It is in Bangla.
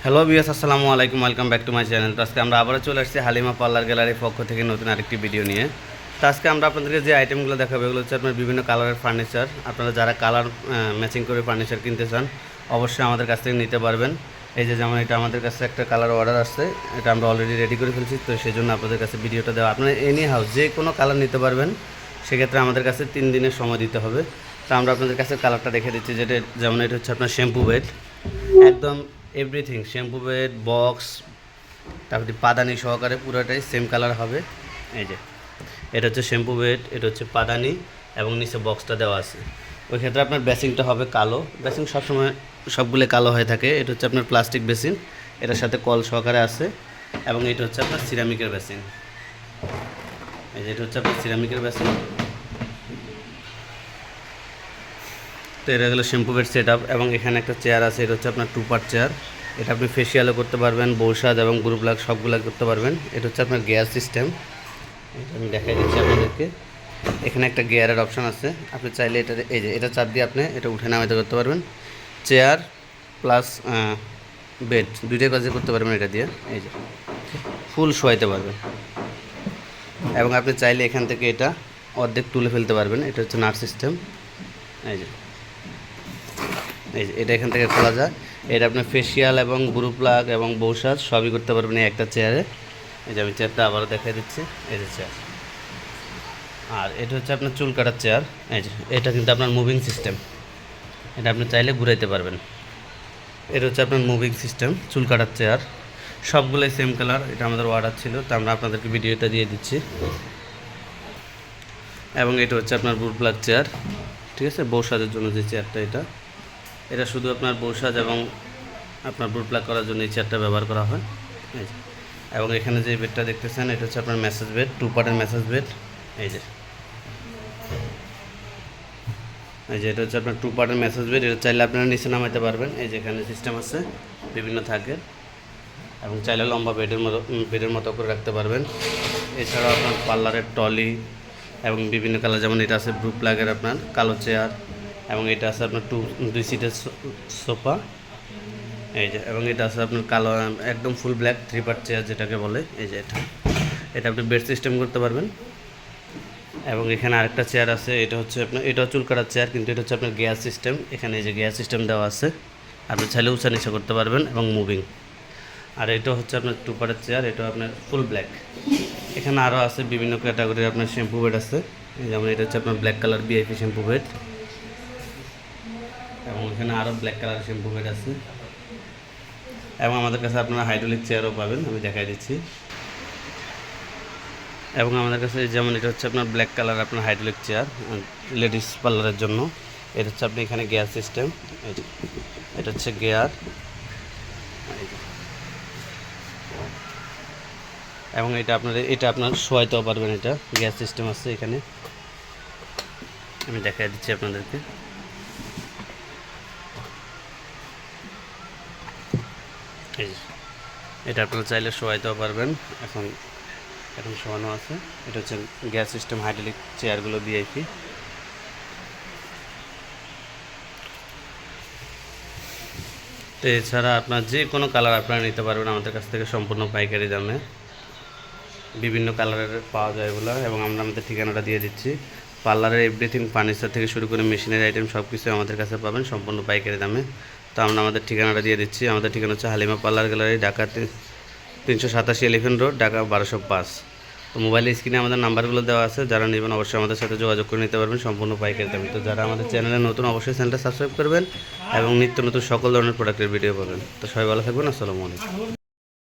হ্যালো বিয়াস, আসসালামু আলাইকুম, welcome back to my channel. তো আজকে আমরা আবারও চলে আসছি হালিমা পার্লার গ্যালারির পক্ষ থেকে নতুন আরেকটি ভিডিও নিয়ে। তো আজকে আমরা আপনাদেরকে যে আইটেমগুলো দেখাবো এগুলো হচ্ছে আপনার বিভিন্ন কালারের ফার্নিচার। আপনারা যারা কালার ম্যাচিং করে ফার্নিচার কিনতে চান অবশ্যই আমাদের কাছ থেকে নিতে পারবেন। এই যে যেমন এটা আমাদের কাছে একটা কালার অর্ডার আসছে, এটা আমরা অলরেডি রেডি করে ফেলছি, তো সেই জন্য আপনাদের কাছে ভিডিওটা দেওয়া। আপনারা এনি হাউস যে কোনো কালার নিতে পারবেন, সেক্ষেত্রে আমাদের কাছে 3 দিনের সময় দিতে হবে। তো আমরা আপনাদের কাছে কালারটা দেখে দিচ্ছি, যেটা যেমন এটা হচ্ছে আপনার শ্যাম্পু বেড, একদম এভরিথিং শ্যাম্পু বেড বক্স, তারপরে পাদানি সহকারে পুরোটাই সেম কালার হবে। এই যে এটা হচ্ছে শ্যাম্পু বেড, এটা হচ্ছে পাদানি এবং নিচে বক্সটা দেওয়া আছে। ওই ক্ষেত্রে আপনার বেসিংটা হবে কালো, বেসিং সবসময় সবগুলো কালো হয়ে থাকে। এটা হচ্ছে আপনার প্লাস্টিক বেসিন, এটার সাথে কল সহকারে আছে, এবং এটা হচ্ছে আপনার সিরামিকের বেসিন। এই যে এটা হচ্ছে আপনার সিরামিকের বেসিন। তো এটা হলো শ্যাম্পু বেড সেট আপ, এবং এখানে একটা চেয়ার আছে, এটা হচ্ছে আপনার 2 পার্ট চেয়ার। এটা আপনি ফেসিয়ালও করতে পারবেন, বৌসাজ এবং গ্রুপ লাগ সবগুলো করতে পারবেন। এটা হচ্ছে আপনার গিয়ার সিস্টেম, এটা আমি দেখাই দিচ্ছি আপনাদেরকে। এখানে একটা গিয়ারের অপশান আছে, আপনি চাইলে এটা এই যে এটা চাপ দিয়ে আপনি এটা উঠে নামাতে করতে পারবেন। চেয়ার প্লাস বেড দুইটাই কাজে করতে পারবেন এটা দিয়ে। এই যে ফুল শোয়াইতে পারবেন, এবং আপনি চাইলে এখান থেকে এটা অর্ধেক তুলে ফেলতে পারবেন। এটা হচ্ছে নাট সিস্টেম। এই যে এটা এখান থেকে খোলা যায়। এটা আপনার ফেসিয়াল এবং গ্রুপ লাগ এবং বৌসাজ সবই করতে পারবেন এই একটা চেয়ারে। এই যে আমি চেয়ারটা আবারও দেখাই দিচ্ছি, এই যে চেয়ার। আর এটা হচ্ছে আপনার চুল কাটার চেয়ার। এই যে এটা কিন্তু আপনার মুভিং সিস্টেম, এটা আপনি চাইলে ঘুরাইতে পারবেন। এটা হচ্ছে আপনার মুভিং সিস্টেম চুল কাটার চেয়ার, সবগুলোই সেম কালার। এটা আমাদের অর্ডার ছিল, তো আমরা আপনাদেরকে ভিডিওটা দিয়ে দিচ্ছি। এবং এটা হচ্ছে আপনার গ্রুপ লাগ চেয়ার, ঠিক আছে, বৌসাজের জন্য যে চেয়ারটা, এটা শুধু আপনার বৌসাজ এবং আপনার বুট প্লাগ করার জন্য এই চেয়ারটা ব্যবহার করা হয়। এবং এখানে যে বেডটা দেখতেছেন এটা হচ্ছে আপনার ম্যাসেজ বেড, 2 পার্টের ম্যাসেজ বেড। এই যে এটা হচ্ছে আপনার 2 পার্টের ম্যাসেজ বেড। এটা চাইলে আপনারা নিচে নামাইতে পারবেন। এই যে এখানে সিস্টেম আছে বিভিন্ন থাকে, এবং চাইলে লম্বা বেডের মতো করে রাখতে পারবেন। এছাড়াও আপনার পার্লারের টলি এবং বিভিন্ন কালার, যেমন এটা আছে ব্লু প্লাগের আপনার কালো চেয়ার, এবং এটা আছে আপনার 2 সিটের সোফা। এই যে এবং এটা আছে আপনার কালো একদম ফুল ব্ল্যাক 3 পার্ট চেয়ার যেটাকে বলে। এই যে এটা আপনি বেড সিস্টেম করতে পারবেন। এবং এখানে আরেকটা চেয়ার আছে, এটা হচ্ছে আপনার এটা চুল কাটার চেয়ার, কিন্তু এটা হচ্ছে আপনার গিয়ার সিস্টেম। এখানে এই যে গিয়ার সিস্টেম দেওয়া আছে, আপনি চাইলে উঁচা নিচা করতে পারবেন এবং মুভিং। আর এটা হচ্ছে আপনার 2 পার্টের চেয়ার, এটা আপনার ফুল ব্ল্যাক। এখানে আরও আছে বিভিন্ন ক্যাটাগরির আপনার শ্যাম্পু বেড আছে, যেমন এটা হচ্ছে আপনার black colour VIP shampoo bed, এবং এখানে আরও ব্ল্যাক কালার শ্যাম্পু বেড আছে। এবং আমাদের কাছে আপনারা হাইড্রোলিক চেয়ারও পাবেন, আমি দেখাই দিচ্ছি। এবং আমাদের কাছে যেমন এটা হচ্ছে আপনার ব্ল্যাক কালার আপনার হাইড্রোলিক চেয়ার লেডিস পার্লারের জন্য। এটা হচ্ছে আপনি এখানে গিয়ার সিস্টেম, এটা হচ্ছে গিয়ার। এবং এটা আপনার শোয়াইতেও পারবেন, এটা গিয়ার সিস্টেম আছে এখানে, আমি দেখাই দিচ্ছি আপনাদেরকে। এই যে এটা আপনারা চাইলে শোয়াইতেও পারবেন, এখন শোয়ানো আছে। এটা হচ্ছে গ্যাস সিস্টেম হাইড্রোলিক চেয়ারগুলো ভিআইপি। তো এছাড়া আপনার যে কোনো কালার আপনারা নিতে পারবেন আমাদের কাছ থেকে সম্পূর্ণ পাইকারি দামে। বিভিন্ন কালারের পাওয়া যায় এগুলো, এবং আমরা আমাদের ঠিকানাটা দিয়ে দিচ্ছি। পার্লারের এভরিথিং ফার্নিচার থেকে শুরু করে মেশিনের আইটেম সব কিছু আমাদের কাছে পাবেন সম্পূর্ণ পাইকারি দামে। তো আমরা আমাদের ঠিকানাটা দিয়ে দিচ্ছি। আমাদের ঠিকানা হচ্ছে Halima parlour gallery, Dhaka 387 elephant road, Dhaka 1205। তো মোবাইলের স্ক্রিনে আমাদের নাম্বারগুলো দেওয়া আছে, যারা নেবেন অবশ্যই আমাদের সাথে যোগাযোগ করে নিতে পারবেন সম্পূর্ণ পাইকারি দামে। তো যারা আমাদের চ্যানেলে নতুন অবশ্যই চ্যানেলটা সাবস্ক্রাইব করবেন, এবং নিত্য নতুন সকল ধরনের প্রোডাক্টের ভিডিও পাবেন। তো সবাই ভালো থাকবেন, আসসালামু আলাইকুম।